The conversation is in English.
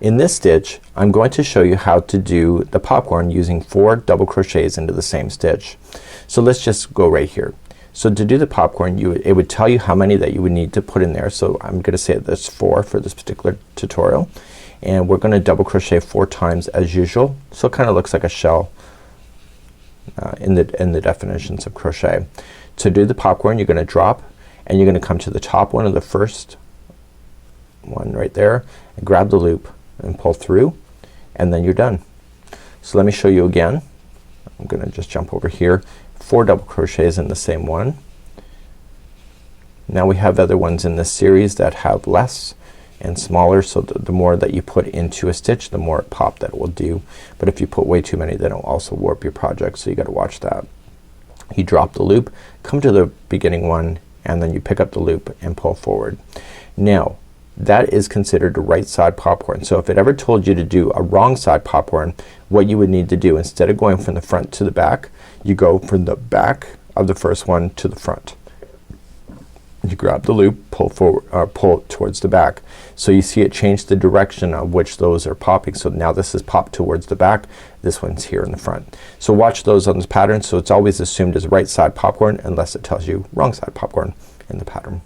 In this stitch I'm going to show you how to do the popcorn using 4 double crochets into the same stitch. So let's just go right here. So to do the popcorn it would tell you how many that you would need to put in there. So I'm gonna say there's 4 for this particular tutorial, and we're gonna double crochet 4 times as usual. So it kinda looks like a shell in the definitions of crochet. To do the popcorn you're gonna drop and you're gonna come to the top one of the first one right there and grab the loop and pull through, and then you're done. So let me show you again. I'm gonna just jump over here. 4 double crochets in the same one. Now we have other ones in this series that have less and smaller, so the more that you put into a stitch the more pop that it will do. But if you put way too many then it'll also warp your project, so you gotta watch that. You drop the loop, come to the beginning one, and then you pick up the loop and pull forward. Now that is considered a right side popcorn. So if it ever told you to do a wrong side popcorn, what you would need to do, instead of going from the front to the back, you go from the back of the first one to the front. You grab the loop, pull forward, pull towards the back. So you see it change the direction of which those are popping. So now this is popped towards the back, this one's here in the front. So watch those on this pattern. So it's always assumed as right side popcorn unless it tells you wrong side popcorn in the pattern.